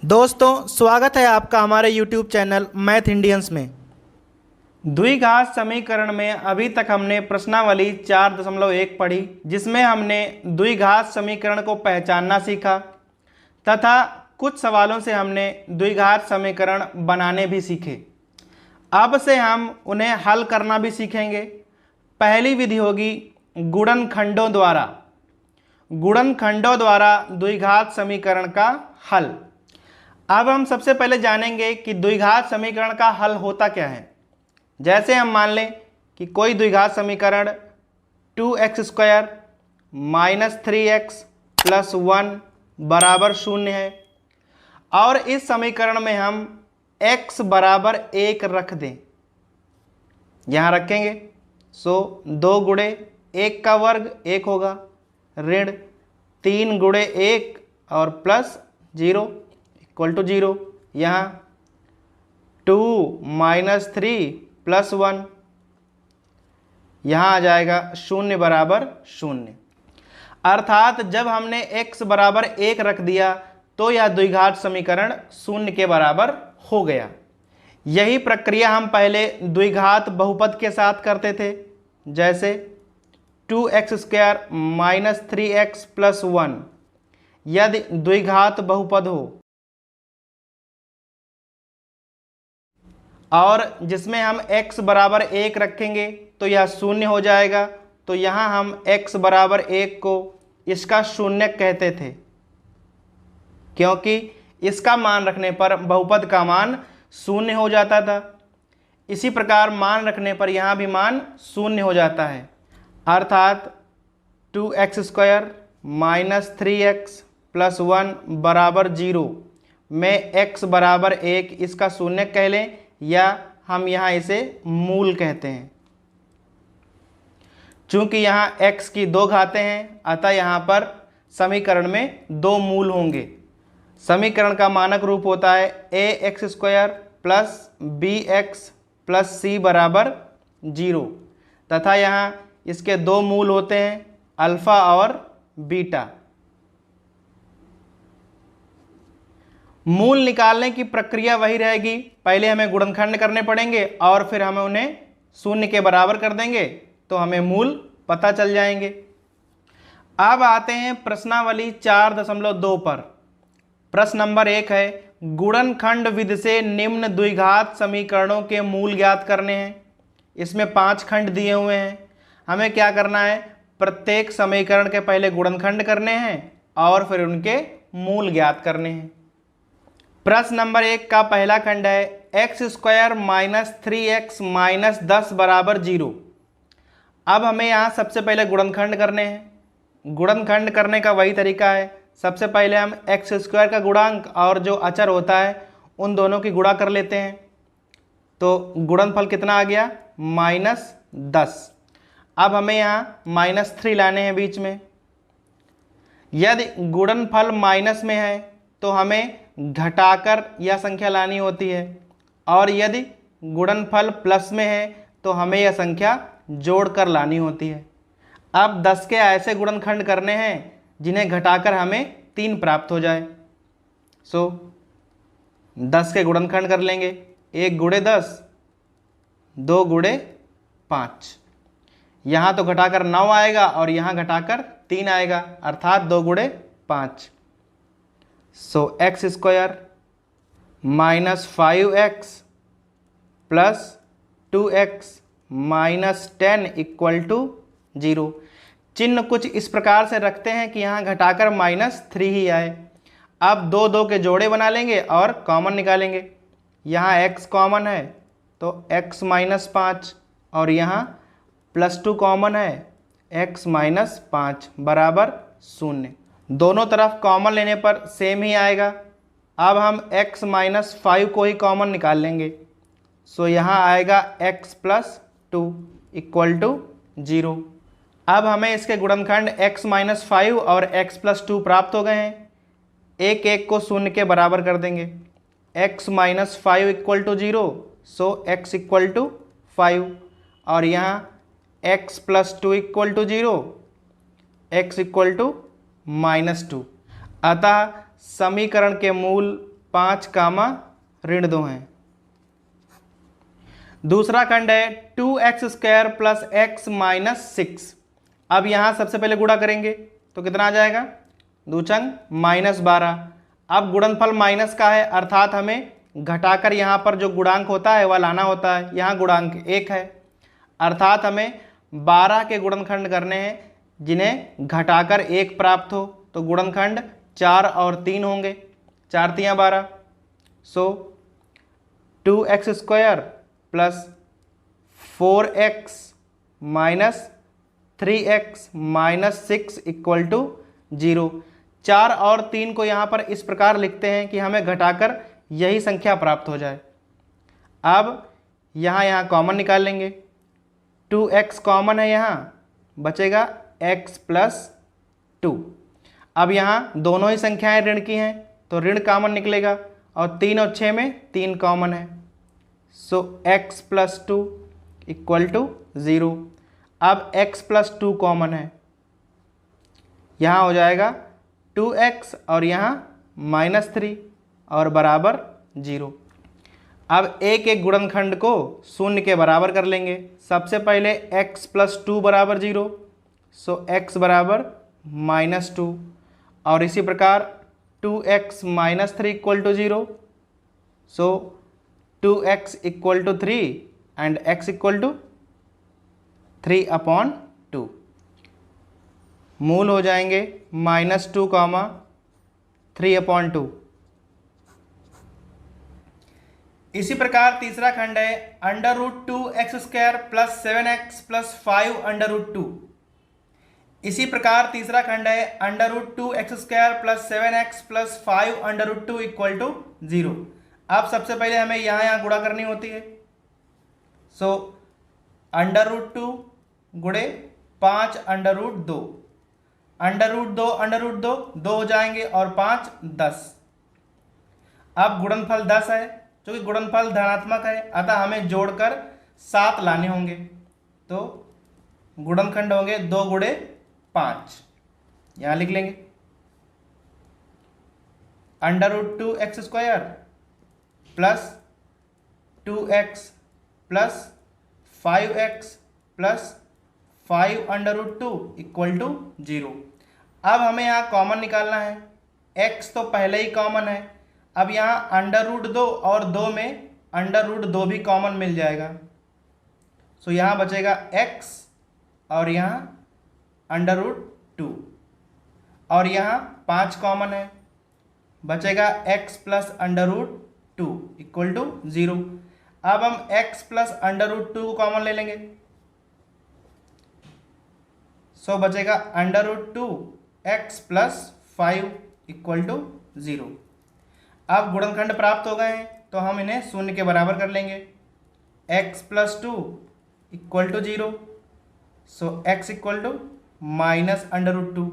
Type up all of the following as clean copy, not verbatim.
दोस्तों स्वागत है आपका हमारे YouTube चैनल मैथ इंडियंस में। द्विघात समीकरण में अभी तक हमने प्रश्नावली 4.1 पढ़ी, जिसमें हमने द्विघात समीकरण को पहचानना सीखा तथा कुछ सवालों से हमने द्विघात समीकरण बनाने भी सीखे। अब से हम उन्हें हल करना भी सीखेंगे। पहली विधि होगी गुणनखंडों द्वारा द्विघात समीकरण का हल। अब हम सबसे पहले जानेंगे कि द्विघात समीकरण का हल होता क्या है। जैसे हम मान लें कि कोई द्विघात समीकरण 2x² - 3x + 1 बराबर 0 है और इस समीकरण में हम x बराबर 1 रख दें। यहाँ रखेंगे 2 गुणे 1 का वर्ग 1 होगा, ऋण 3 गुणे 1 और प्लस 0 = 0। यहाँ 2 - 3 + 1, यहाँ आ जाएगा 0 बराबर 0। अर्थात जब हमने x बराबर 1 रख दिया तो यह द्विघात समीकरण 0 के बराबर हो गया। यही प्रक्रिया हम पहले द्विघात बहुपद के साथ करते थे। जैसे 2x² - 3x + 1 यदि द्विघात बहुपद हो और जिसमें हम x बराबर 1 रखेंगे तो यह 0 हो जाएगा। तो यहाँ हम x बराबर 1 को इसका शून्य कहते थे, क्योंकि इसका मान रखने पर बहुपद का मान 0 हो जाता था। इसी प्रकार मान रखने पर यहाँ भी मान 0 हो जाता है। अर्थात 2x² - 3x + 1 बराबर 0 में x बराबर 1 इसका शून्य कह लें, या हम यहाँ इसे मूल कहते हैं। चूंकि यहाँ x की 2 घातें हैं, अतः यहाँ पर समीकरण में 2 मूल होंगे। समीकरण का मानक रूप होता है ax² + bx + c बराबर 0 तथा यहाँ इसके 2 मूल होते हैं, अल्फा और बीटा। मूल निकालने की प्रक्रिया वही रहेगी। पहले हमें गुणनखंड करने पड़ेंगे और फिर हमें उन्हें 0 के बराबर कर देंगे तो हमें मूल पता चल जाएंगे। अब आते हैं प्रश्नावली 4.2 पर। प्रश्न नंबर 1 है, गुणनखंड विधि से निम्न द्विघात समीकरणों के मूल ज्ञात करने हैं। इसमें 5 खंड दिए हुए हैं। हमें क्या करना है, प्रत्येक समीकरण के पहले गुणनखंड करने हैं और फिर उनके मूल ज्ञात करने हैं। प्रश्न नंबर 1 का पहला खंड है x² - 3x - 10 बराबर 0। अब हमें यहाँ सबसे पहले गुणनखंड करने हैं। गुणनखंड करने का वही तरीका है। सबसे पहले हम x² का गुणांक और जो अचर होता है उन दोनों की गुणा कर लेते हैं। तो गुणनफल कितना आ गया, -10। अब हमें यहाँ -3 लाने हैं बीच में। यदि गुणनफल माइनस में है तो हमें घटाकर यह संख्या लानी होती है, और यदि गुणनफल प्लस में है तो हमें यह संख्या जोड़कर लानी होती है। अब 10 के ऐसे गुणनखंड करने हैं जिन्हें घटाकर हमें 3 प्राप्त हो जाए। 10 के गुणनखंड कर लेंगे। 1 गुणे 10, 2 गुणे 5। यहाँ तो घटाकर 9 आएगा और यहाँ घटाकर 3 आएगा, अर्थात 2 गुणे 5। x² - 5x + 2x - 10 = 0। चिन्ह कुछ इस प्रकार से रखते हैं कि यहाँ घटाकर -3 ही आए। अब 2 के जोड़े बना लेंगे और कॉमन निकालेंगे। यहाँ x कॉमन है तो x - 5 और यहाँ +2 कॉमन है, x - 5 बराबर 0। दोनों तरफ कॉमन लेने पर सेम ही आएगा। अब हम x - 5 को ही कॉमन निकाल लेंगे। यहाँ आएगा x + 2 = 0। अब हमें इसके गुणनखंड x - 5 और x + 2 प्राप्त हो गए हैं। 1 को 0 के बराबर कर देंगे। x - 5 = 0, x = 5 और यहाँ x + 2 = 0, x = -2। अतः समीकरण के मूल 5 कामा ऋण 2 है। दूसरा खंड है 2x² प्लस x माइनस 6। अब यहाँ सबसे पहले गुणा करेंगे तो कितना आ जाएगा, दूचंग -12। अब गुणनफल माइनस का है अर्थात हमें घटाकर यहाँ पर जो गुणांक होता है वह लाना होता है। यहाँ गुणांक 1 है अर्थात हमें 12 के गुणनखंड करने हैं जिन्हें घटाकर 1 प्राप्त हो। तो गुणनखंड 4 और 3 होंगे, 4 3 12। So 2x² plus 4x minus 3x minus 6 equal to 0। 4 और 3 को यहाँ पर इस प्रकार लिखते हैं कि हमें घटाकर यही संख्या प्राप्त हो जाए। अब यहाँ कॉमन निकाल लेंगे, 2x कॉमन है, यहाँ बचेगा x प्लस 2। अब यहाँ दोनों ही संख्याएं ऋण की हैं तो ऋण कॉमन निकलेगा और 3 और 6 में 3 कॉमन है। सो x प्लस 2 इक्वल टू 0। अब x प्लस 2 कॉमन है, यहाँ हो जाएगा 2x और यहाँ -3 और बराबर 0। अब एक एक गुणनखंड को शून्य के बराबर कर लेंगे। सबसे पहले x प्लस 2 बराबर 0, सो x बराबर -2 और इसी प्रकार 2x minus 3 equal to 0, so 2x equal to 3 and x equal to 3/2। मूल हो जाएंगे -2 कामा 3/2। इसी प्रकार तीसरा खंड है √2x² प्लस 7x प्लस 5 √2। इसी प्रकार तीसरा खंड है √2x² plus 7x plus 5 √2 equal to 0। अब सबसे पहले हमें यहाँ गुणा करनी होती है। सो √2 गुणे 5 √2, √2 2 हो जाएंगे और 5 10। अब गुणनफल 10 है, क्योंकि गुणनफल धनात्मक है अतः हमें जोड़कर 7 लाने होंगे। तो गुणनखंड होंगे 2 गुणे 5, यहाँ लिख लेंगे √2x² plus 2x plus 5x plus 5 √2 equal to 0। अब हमें यहाँ कॉमन निकालना है, x तो पहले ही कॉमन है। अब यहाँ √2 और 2 में √2 भी कॉमन मिल जाएगा। सो यहाँ बचेगा x और यहाँ √2 और यहाँ 5 कॉमन है, बचेगा x प्लस √2 इक्वल टू 0। अब हम x प्लस √2 को कॉमन ले लेंगे, सो बचेगा √2x प्लस 5 इक्वल टू 0। अब गुणनखंड प्राप्त हो गए हैं तो हम इन्हें शून्य के बराबर कर लेंगे। x plus 2 equal to 0, so x equal to -√2।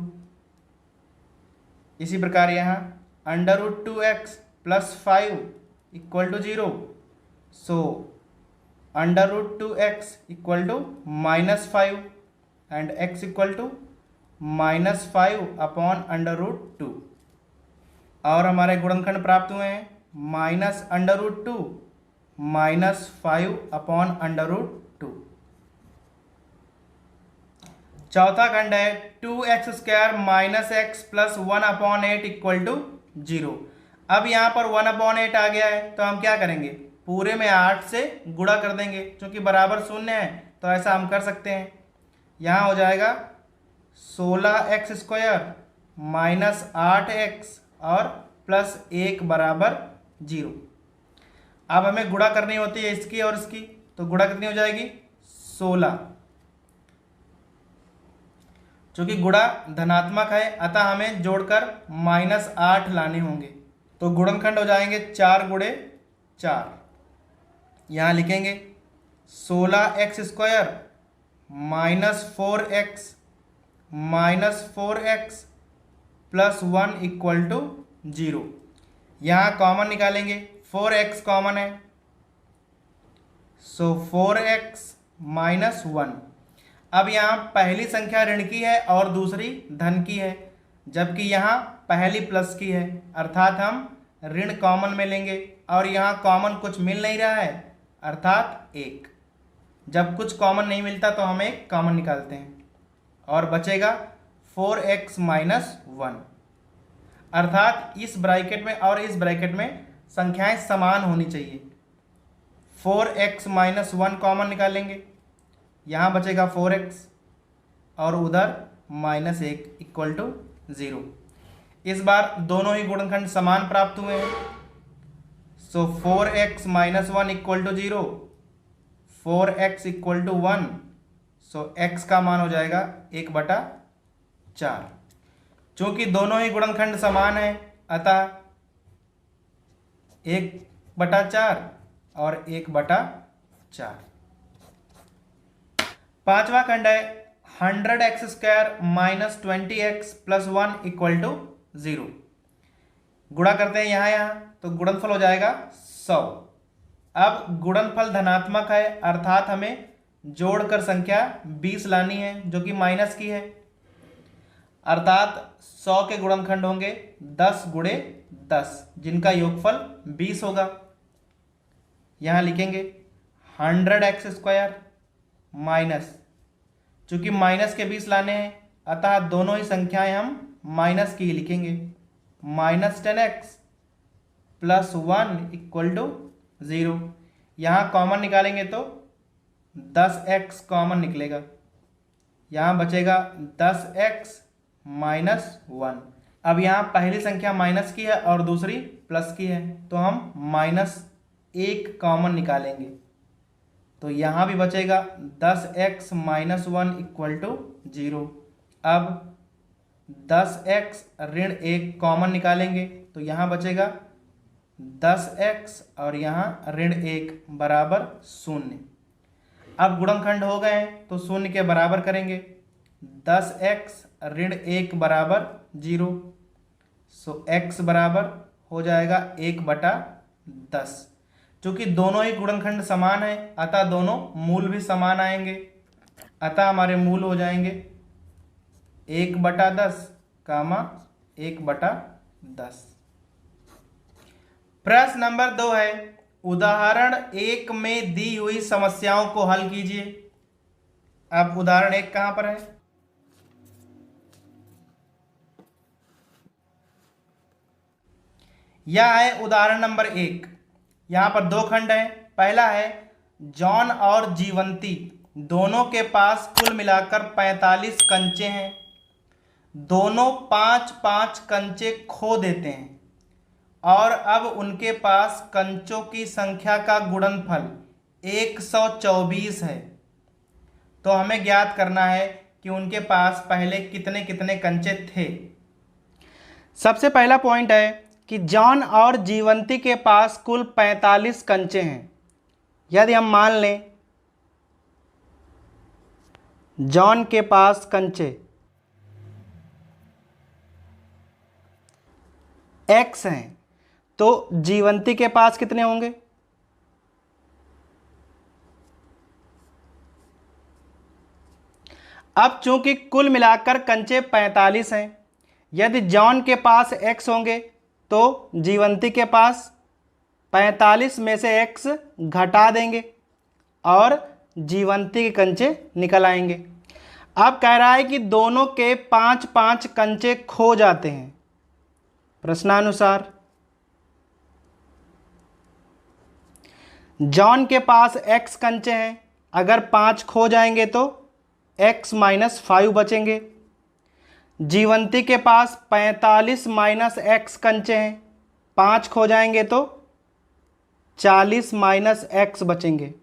इसी प्रकार यहाँ √2x plus 5 equal to 0, so √2x equal to -5 and x equal to -5/√2। और हमारे गुणनखंड प्राप्त हुए हैं -√2 -5/√2। चौथा खंड है 2x² minus x plus 1/8 equal to 0। अब यहाँ पर 1/8 आ गया है तो हम क्या करेंगे, पूरे में 8 से गुणा कर देंगे, क्योंकि बराबर शून्य है तो ऐसा हम कर सकते हैं। यहाँ हो जाएगा 16x² माइनस 8x और प्लस 1 बराबर 0। अब हमें गुणा करनी होती है इसकी और इसकी, तो गुणा कितनी हो जाएगी 16। चूंकि गुणा धनात्मक है अतः हमें जोड़कर -8 लाने होंगे। तो गुणनखंड हो जाएंगे 4 गुणे 4। यहाँ लिखेंगे 16x² minus 4x plus 1 equal to 0। यहाँ कॉमन निकालेंगे, 4x कॉमन है, सो 4x माइनस 1। अब यहाँ पहली संख्या ऋण की है और दूसरी धन की है, जबकि यहाँ पहली प्लस की है, अर्थात हम ऋण कॉमन में लेंगे और यहाँ कॉमन कुछ मिल नहीं रहा है अर्थात 1। जब कुछ कॉमन नहीं मिलता तो हम एक कॉमन निकालते हैं और बचेगा 4x माइनस 1, अर्थात इस ब्रैकेट में और इस ब्रैकेट में संख्याएं समान होनी चाहिए। 4x माइनस 1 कॉमन निकालेंगे, यहाँ बचेगा 4x और उधर -1 इक्वल टू 0। इस बार दोनों ही गुणनखंड समान प्राप्त हुए हैं। So 4x minus 1 equal to 0, 4x equal to 1। So x का मान हो जाएगा 1/4। चूंकि दोनों ही गुणनखंड समान है अतः 1/4 और 1/4। पांचवा खंड है 100x² minus 20x plus 1 equal to 0। गुणा करते हैं यहाँ तो गुणनफल हो जाएगा 100। अब गुणनफल धनात्मक है अर्थात हमें जोड़कर संख्या 20 लानी है जो कि माइनस की है, अर्थात 100 के गुणनखंड होंगे 10 गुणे 10 जिनका योगफल 20 होगा। यहाँ लिखेंगे 100x² माइनस, चूंकि माइनस के 20 लाने हैं अतः दोनों ही संख्याएं हम माइनस की ही लिखेंगे। -10x plus 1 equal to 0। यहाँ कॉमन निकालेंगे तो 10x कॉमन निकलेगा, यहाँ बचेगा 10x माइनस 1। अब यहाँ पहली संख्या माइनस की है और दूसरी प्लस की है तो हम -1 कॉमन निकालेंगे, तो यहाँ भी बचेगा 10x माइनस 1 इक्वल टू 0। अब 10x ऋण 1 कॉमन निकालेंगे तो यहाँ बचेगा 10x और यहाँ ऋण 1 बराबर 0। अब गुणनखंड हो गए हैं तो 0 के बराबर करेंगे, 10x ऋण 1 बराबर 0। सो x बराबर हो जाएगा 1/10। चूंकि दोनों ही गुणनखंड समान है अतः दोनों मूल भी समान आएंगे, अतः हमारे मूल हो जाएंगे 1/10 कामा 1/10। प्रश्न नंबर 2 है उदाहरण 1 में दी हुई समस्याओं को हल कीजिए। अब उदाहरण 1 कहां पर है? यह है उदाहरण नंबर 1। यहां पर 2 खंड हैं। पहला है जॉन और जीवंती दोनों के पास कुल मिलाकर 45 कंचे हैं। दोनों 5-5 कंचे खो देते हैं और अब उनके पास कंचों की संख्या का गुणनफल 124 है। तो हमें ज्ञात करना है कि उनके पास पहले कितने कितने कंचे थे। सबसे पहला पॉइंट है कि जॉन और जीवंती के पास कुल 45 कंचे हैं। यदि हम मान लें जॉन के पास कंचे x हैं तो जीवंती के पास कितने होंगे? अब चूंकि कुल मिलाकर कंचे 45 हैं, यदि जॉन के पास x होंगे तो जीवंती के पास 45 में से x घटा देंगे और जीवंती के कंचे निकल आएंगे। अब कह रहा है कि दोनों के 5-5 कंचे खो जाते हैं। प्रश्नानुसार जॉन के पास x कंचे हैं, अगर 5 खो जाएंगे तो x माइनस 5 बचेंगे। जीवंती के पास 45 माइनस x कंचे हैं, 5 खो जाएंगे तो 40 माइनस x बचेंगे।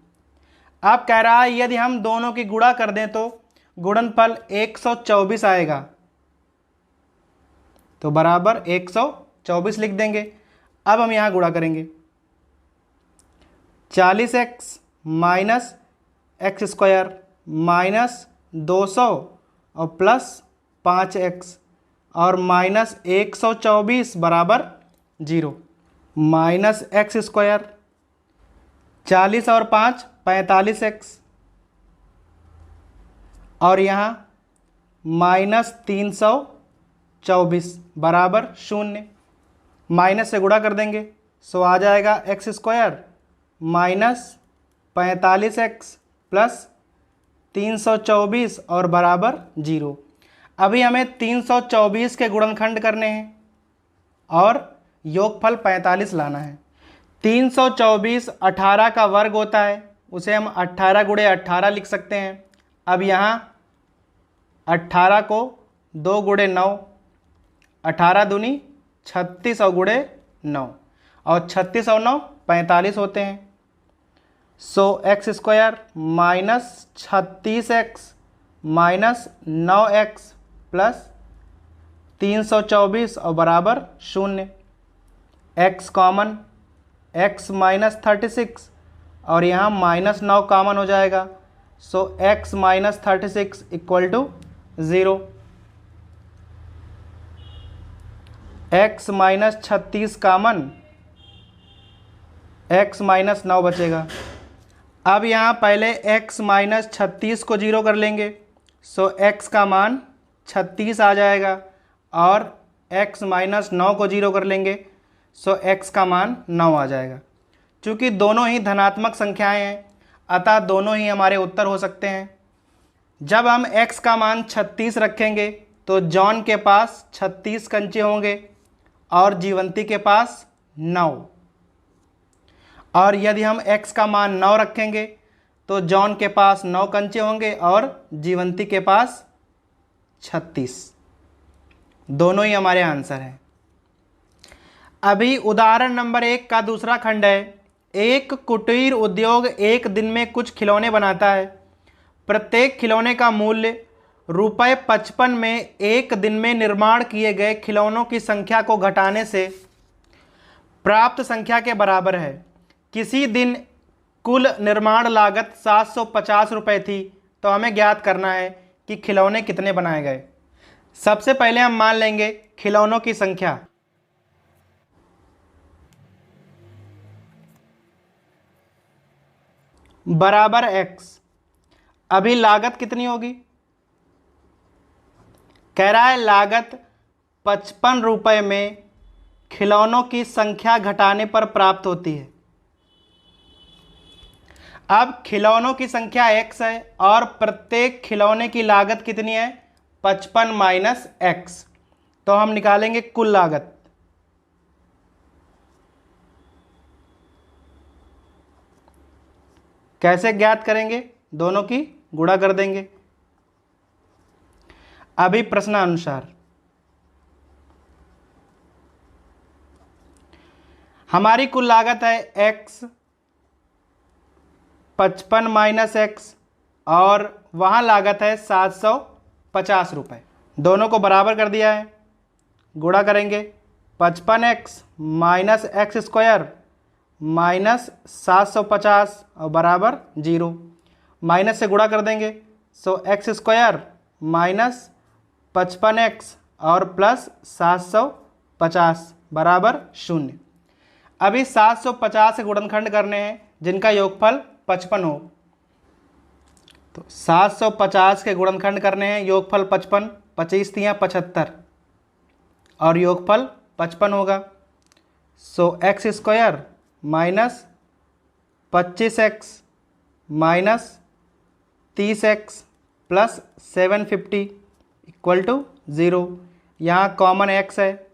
अब कह रहा है यदि हम दोनों की गुणा कर दें तो गुणनफल 124 आएगा, तो बराबर 124 लिख देंगे। अब हम यहाँ गुणा करेंगे 40x माइनस x² माइनस 200 और प्लस 5x और माइनस 124 बराबर 0। माइनस x², 40 और 5 45x और यहाँ माइनस 324 बराबर 0। माइनस से गुणा कर देंगे, सो आ जाएगा x square minus 45x plus 324 और बराबर 0। अभी हमें 324 के गुणनखंड करने हैं और योगफल 45 लाना है। 324 18 का वर्ग होता है, उसे हम 18 गुणे 18 लिख सकते हैं। अब यहाँ 18 को 2 गुणे 9, 18 दूनी 36 और गुणे 9, और 36 और 9 45 होते हैं। So x square minus 36x minus 9x plus 324 और बराबर 0। x कॉमन, x माइनस 36 और यहाँ माइनस 9 कॉमन हो जाएगा, so x minus 36 equal to 0। x minus 36 common, x minus 9 बचेगा। अब यहाँ पहले x माइनस 36 को 0 कर लेंगे, सो x का मान 36 आ जाएगा, और x माइनस 9 को 0 कर लेंगे, सो x का मान 9 आ जाएगा। चूँकि दोनों ही धनात्मक संख्याएं हैं, अतः दोनों ही हमारे उत्तर हो सकते हैं। जब हम x का मान 36 रखेंगे तो जॉन के पास 36 कंचे होंगे और जीवंती के पास 9, और यदि हम x का मान 9 रखेंगे तो जॉन के पास 9 कंचे होंगे और जीवंती के पास 36। दोनों ही हमारे आंसर हैं। अभी उदाहरण नंबर 1 का दूसरा खंड है। एक कुटीर उद्योग एक दिन में कुछ खिलौने बनाता है। प्रत्येक खिलौने का मूल्य ₹55 में एक दिन में निर्माण किए गए खिलौनों की संख्या को घटाने से प्राप्त संख्या के बराबर है। किसी दिन कुल निर्माण लागत 750 रुपये थी, तो हमें ज्ञात करना है कि खिलौने कितने बनाए गए। सबसे पहले हम मान लेंगे खिलौनों की संख्या। बराबर x। अभी लागत कितनी होगी? कह रहा है लागत 55 रुपये में खिलौनों की संख्या घटाने पर प्राप्त होती है। अब खिलौनों की संख्या x है और प्रत्येक खिलौने की लागत कितनी है? 55 माइनस x। तो हम निकालेंगे कुल लागत। कैसे ज्ञात करेंगे? दोनों की गुणा कर देंगे। अभी प्रश्नानुसार हमारी कुल लागत है x 55 माइनस x, और वहाँ लागत है 750 रुपये। दोनों को बराबर कर दिया है, गुणा करेंगे। 55x minus x square minus 750 और बराबर 0। माइनस से गुणा कर देंगे, सो एक्स स्क्वायर माइनस 55x और प्लस 750 बराबर 0। अभी 750 से गुणनखंड करने हैं जिनका योगफल 55 हो। तो 750 के गुणनखंड करने हैं, योगफल 55, 25 तियाँ 75 और योगफल 55 होगा। So x square minus 25x minus 30x plus 750 equal to 0। यहाँ कॉमन x है,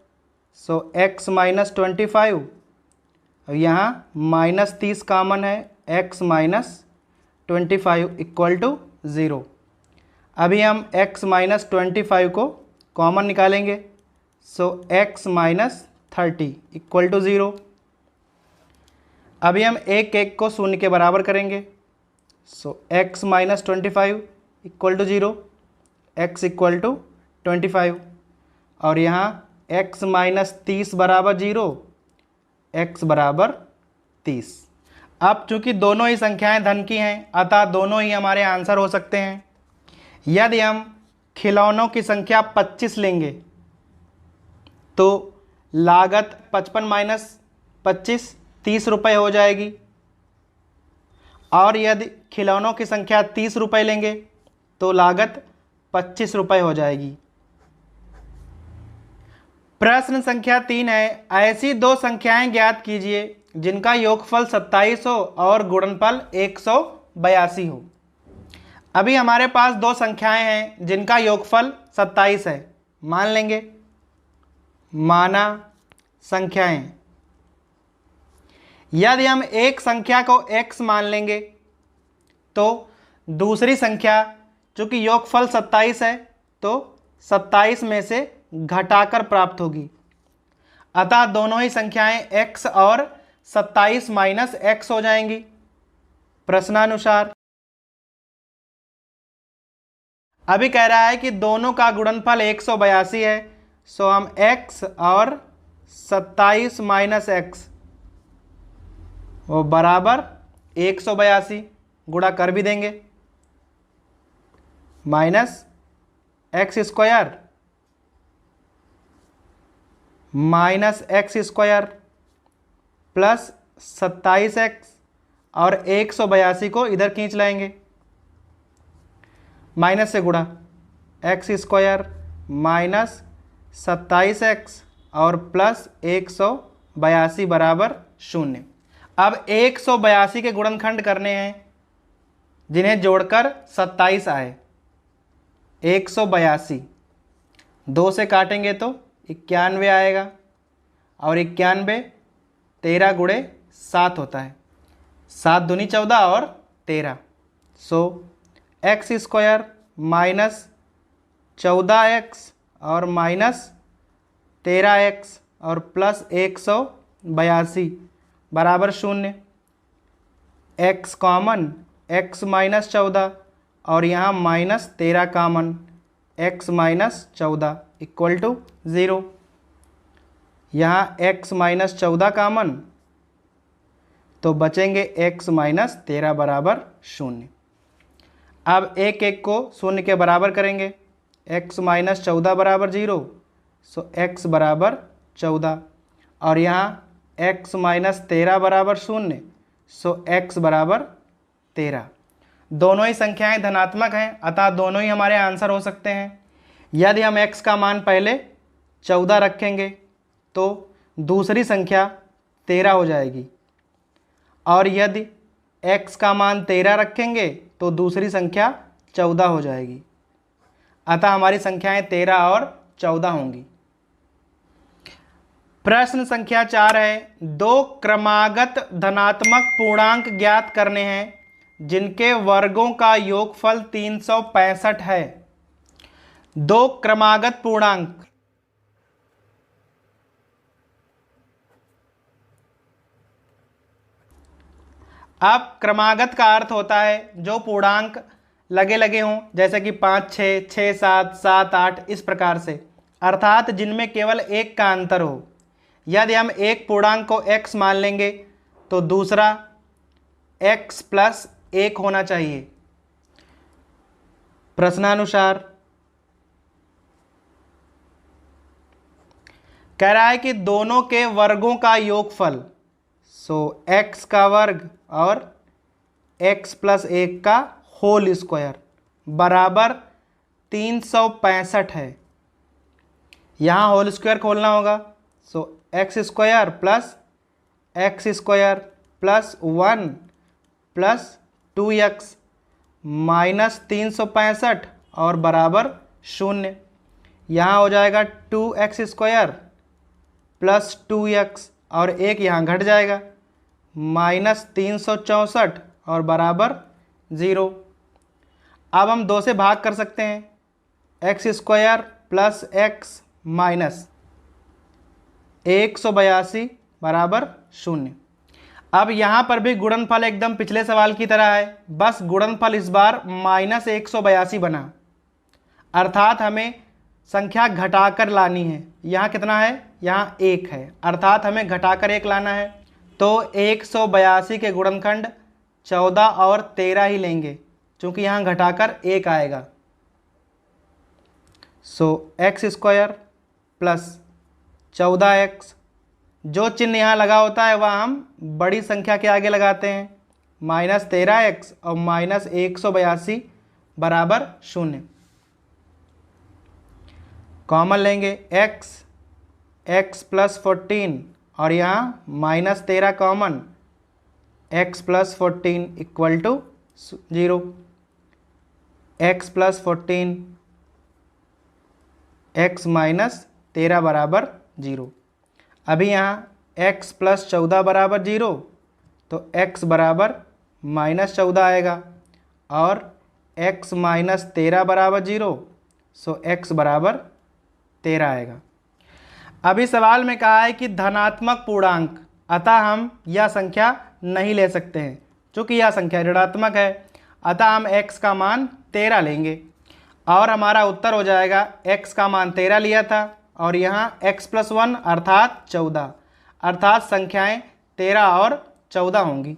सो x माइनस 25, और यहाँ माइनस 30 कॉमन है, x माइनस 25 इक्वल टू 0। अभी हम x माइनस 25 को कॉमन निकालेंगे, so x minus 30 equal to 0। अभी हम एक को शून्य के बराबर करेंगे, so x minus 25 equal to 0, x equal to 25, और यहाँ x माइनस 30 बराबर 0, x बराबर 30। अब चूंकि दोनों ही संख्याएं धन की हैं, अतः दोनों ही हमारे आंसर हो सकते हैं। यदि हम खिलौनों की संख्या 25 लेंगे तो लागत 55 माइनस 25 30 रुपये हो जाएगी, और यदि खिलौनों की संख्या 30 रुपये लेंगे तो लागत 25 रुपये हो जाएगी। प्रश्न संख्या 3 है, ऐसी दो संख्याएं ज्ञात कीजिए जिनका योगफल 27 हो और गुणनफल 182 हो। अभी हमारे पास दो संख्याएं हैं जिनका योगफल 27 है, मान लेंगे, माना संख्याएं। यदि हम एक संख्या को x मान लेंगे तो दूसरी संख्या, चूंकि योगफल 27 है तो 27 में से घटाकर प्राप्त होगी। अतः दोनों ही संख्याएं x और 27 माइनस x हो जाएंगी प्रश्नानुसार। अभी कह रहा है कि दोनों का गुणनफल 182 है, सो हम x और 27 माइनस x वो बराबर 182 गुणा कर भी देंगे, minus x square minus x square plus 27x और 182 को इधर खींच लाएंगे, माइनस से गुणा, एक्स स्क्वायर माइनस 27x और प्लस 182 बराबर 0। अब 182 के गुणनखंड करने हैं जिन्हें जोड़कर 27 आए। 182 2 से काटेंगे तो 91 आएगा और 91 13 गुणे 7 होता है, 7 दूनी 14 और 13, सो एक्स स्क्वायर माइनस 14x और माइनस 13x और प्लस 182 बराबर 0। x कॉमन, x माइनस 14 और यहाँ minus 13 common, x minus 14 equal to 0। यहाँ x माइनस 14 कॉमन तो बचेंगे x माइनस 13 बराबर 0। अब एक एक को 0 के बराबर करेंगे, x माइनस 14 बराबर 0, सो x बराबर 14 और यहाँ x माइनस 13 बराबर 0, सो x बराबर 13। दोनों ही संख्याएं धनात्मक हैं, अतः दोनों ही हमारे आंसर हो सकते हैं। यदि हम x का मान पहले 14 रखेंगे तो दूसरी संख्या 13 हो जाएगी, और यदि x का मान 13 रखेंगे तो दूसरी संख्या 14 हो जाएगी। अतः हमारी संख्याएं 13 और 14 होंगी। प्रश्न संख्या 4 है, दो क्रमागत धनात्मक पूर्णांक ज्ञात करने हैं जिनके वर्गों का योगफल 365 है। दो क्रमागत पूर्णांक, अब क्रमागत का अर्थ होता है जो पूर्णांक लगे लगे हों, जैसे कि 5 6 6 7 7 8 इस प्रकार से, अर्थात जिनमें केवल एक का अंतर हो। यदि हम एक पूर्णांक को x मान लेंगे तो दूसरा x प्लस 1 होना चाहिए प्रश्नानुसार। कह रहा है कि दोनों के वर्गों का योगफल, सो x का वर्ग और x प्लस 1 का होल स्क्वायर बराबर 365 है। यहाँ होल स्क्वायर खोलना होगा, so x square plus 1 plus 2x minus 365 और बराबर 0। यहाँ हो जाएगा 2x स्क्वायर प्लस 2x और एक यहाँ घट जाएगा, माइनस 364 और बराबर 0। अब हम 2 से भाग कर सकते हैं, x square plus x minus 182 बराबर 0। अब यहाँ पर भी गुणनफल एकदम पिछले सवाल की तरह है, बस गुणनफल इस बार माइनस 182 बना, अर्थात हमें संख्या घटाकर लानी है। यहाँ कितना है, यहाँ 1 है, अर्थात हमें घटाकर 1 लाना है। तो 182 के गुणनखंड 14 और 13 ही लेंगे, क्योंकि यहाँ घटाकर 1 आएगा। सो एक्स स्क्वायर प्लस 14x, जो चिन्ह यहाँ लगा होता है वह हम बड़ी संख्या के आगे लगाते हैं, माइनस 13x और माइनस 182 बराबर 0। कॉमन लेंगे x x प्लस 14 और यहाँ minus 13 common, x plus 14 equal to 0, x plus 14 x minus 13 बराबर 0। अभी यहाँ x प्लस 14 बराबर 0, तो x बराबर माइनस 14 आएगा और x माइनस 13 बराबर 0, सो x बराबर 13 आएगा। अभी सवाल में कहा है कि धनात्मक पूर्णांक, अतः हम यह संख्या नहीं ले सकते हैं क्योंकि यह संख्या ऋणात्मक है, अतः हम x का मान 13 लेंगे और हमारा उत्तर हो जाएगा x का मान 13 लिया था और यहाँ x प्लस 1 अर्थात 14, अर्थात संख्याएं 13 और 14 होंगी।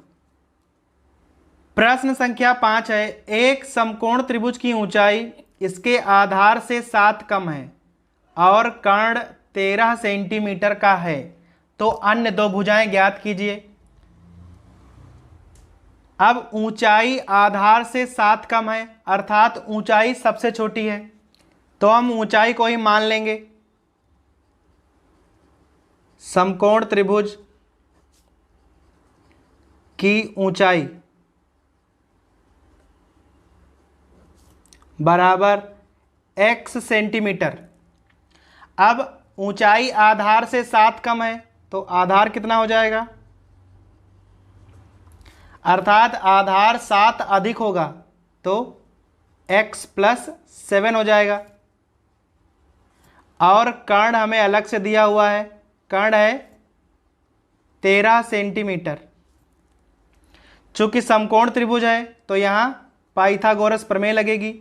प्रश्न संख्या 5 है, एक समकोण त्रिभुज की ऊंचाई इसके आधार से 7 कम है और कर्ण 13 सेंटीमीटर का है, तो अन्य दो भुजाएं ज्ञात कीजिए। अब ऊंचाई आधार से 7 कम है अर्थात ऊंचाई सबसे छोटी है, तो हम ऊंचाई को ही मान लेंगे। समकोण त्रिभुज की ऊंचाई बराबर x सेंटीमीटर। अब ऊंचाई आधार से 7 कम है तो आधार कितना हो जाएगा, अर्थात आधार 7 अधिक होगा तो x प्लस 7 हो जाएगा। और कर्ण हमें अलग से दिया हुआ है, कर्ण है 13 सेंटीमीटर। चूंकि समकोण त्रिभुज है तो यहां पाइथागोरस प्रमेय लगेगी।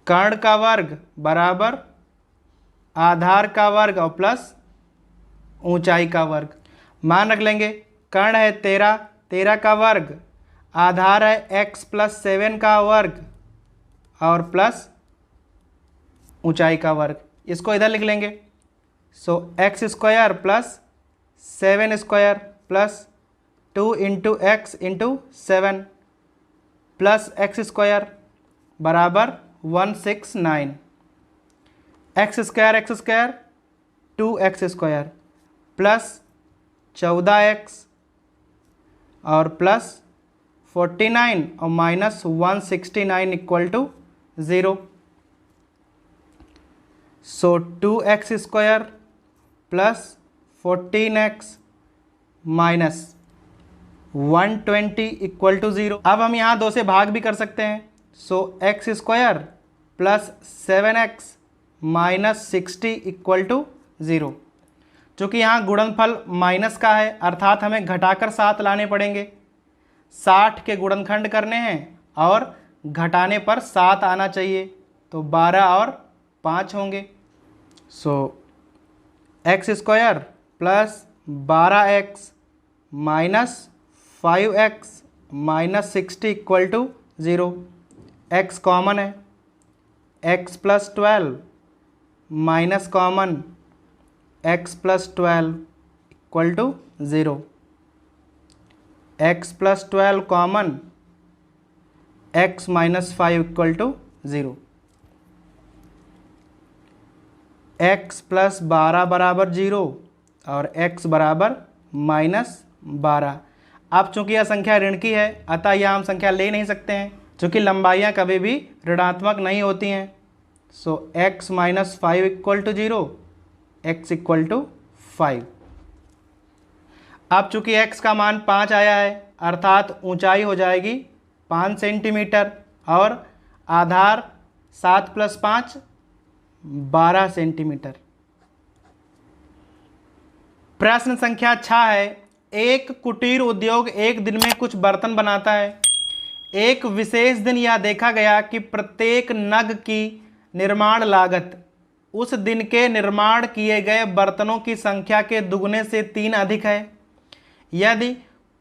कर्ण का वर्ग बराबर आधार का वर्ग और प्लस ऊंचाई का वर्ग। मान रख लेंगे, कर्ण है 13, 13 का वर्ग, आधार है x प्लस 7 का वर्ग और प्लस ऊंचाई का वर्ग। इसको इधर लिख लेंगे, so x square plus 7 square plus 2 into x into 7 plus x square बराबर 169। X square 2x square plus 14x और प्लस 49 और minus 169 equal to 0। So 2x square plus 14x minus 120 equal to 0। अब हम यहाँ 2 से भाग भी कर सकते हैं, so x square plus 7x minus 60 equal to 0। चूँकि यहाँ गुणनफल माइनस का है अर्थात हमें घटाकर 7 लाने पड़ेंगे। 60 के गुणनखंड करने हैं और घटाने पर 7 आना चाहिए, तो 12 और 5 होंगे। So x square plus 12x minus 5x minus 60 equal to 0। x common है, x plus 12 minus common x plus 12 equal to 0। x plus 12 common, x minus 5 equal to 0। x plus 12 बराबर 0 और x बराबर माइनस 12। अब चूंकि यह संख्या ऋण की है अतः यह हम संख्या ले नहीं सकते हैं, चूंकि लंबाइयाँ कभी भी ऋणात्मक नहीं होती हैं। So x minus 5 equal to 0, x equal to 5। अब चूंकि x का मान 5 आया है अर्थात ऊंचाई हो जाएगी 5 सेंटीमीटर और आधार 7 प्लस 5 12 सेंटीमीटर। प्रश्न संख्या 6 है, एक कुटीर उद्योग एक दिन में कुछ बर्तन बनाता है। एक विशेष दिन यह देखा गया कि प्रत्येक नग की निर्माण लागत उस दिन के निर्माण किए गए बर्तनों की संख्या के दुगने से 3 अधिक है। यदि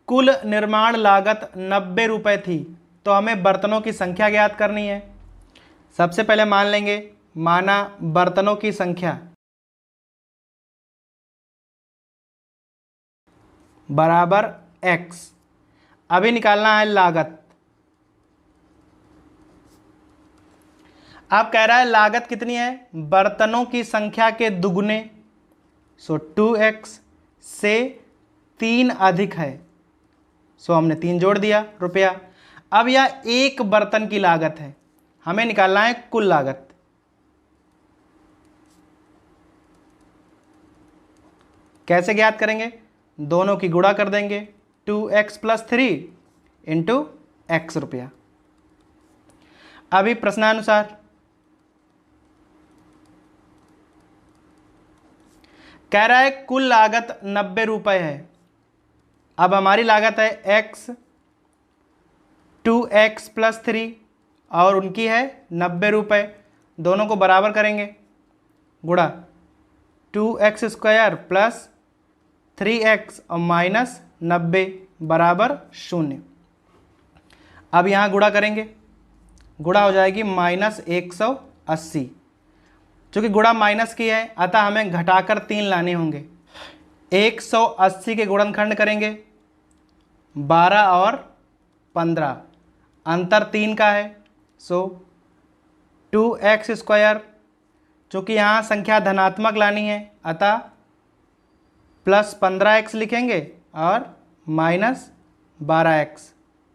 कुल निर्माण लागत 90 रुपये थी तो हमें बर्तनों की संख्या ज्ञात करनी है। सबसे पहले मान लेंगे, माना बर्तनों की संख्या बराबर x। अभी निकालना है लागत। अब कह रहा है लागत कितनी है, बर्तनों की संख्या के दुगने, सो 2x से 3 अधिक है, सो हमने 3 जोड़ दिया रुपया। अब यह एक बर्तन की लागत है, हमें निकालना है कुल लागत। कैसे ज्ञात करेंगे, दोनों की गुणा कर देंगे, 2x + 3 इंटू x रुपया। अभी प्रश्नानुसार कह रहा है कुल लागत 90 रुपये है। अब हमारी लागत है x, 2x + 3 और उनकी है 90 रुपये, दोनों को बराबर करेंगे, गुणा 2x² + 3x और माइनस 90 बराबर 0। अब यहाँ गुणा करेंगे, गुणा हो जाएगी -180। चूँकि गुणा माइनस की है अतः हमें घटाकर 3 लाने होंगे। 180 के गुणनखंड करेंगे 12 और 15, अंतर 3 का है, सो 2x²। चूँकि यहाँ संख्या धनात्मक लानी है अतः +15x लिखेंगे और -12x,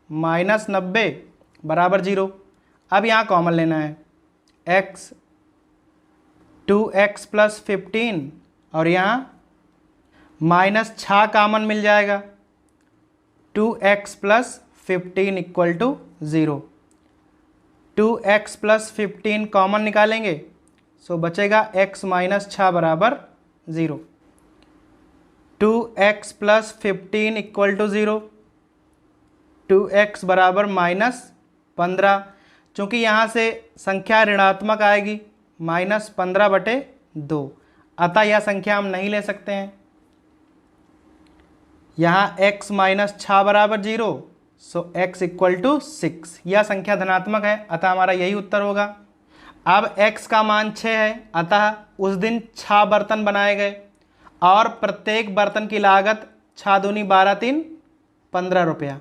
-90 बराबर 0। अब यहाँ कॉमन लेना है, x 2x + 15 और यहाँ -6 कॉमन मिल जाएगा, 2x + 15 = 0। 2x + 15 कॉमन निकालेंगे, सो बचेगा x - 6 बराबर 0। 2x + 15 = 0, 2x बराबर -15। चूँकि यहाँ से संख्या ऋणात्मक आएगी, -15/2, अतः यह संख्या हम नहीं ले सकते हैं। यहाँ x - 6 बराबर 0, सो x = 6, यह संख्या धनात्मक है अतः हमारा यही उत्तर होगा। अब x का मान 6 है, अतः उस दिन 6 बर्तन बनाए गए और प्रत्येक बर्तन की लागत 6 दूनी 12, 3 15 रुपया।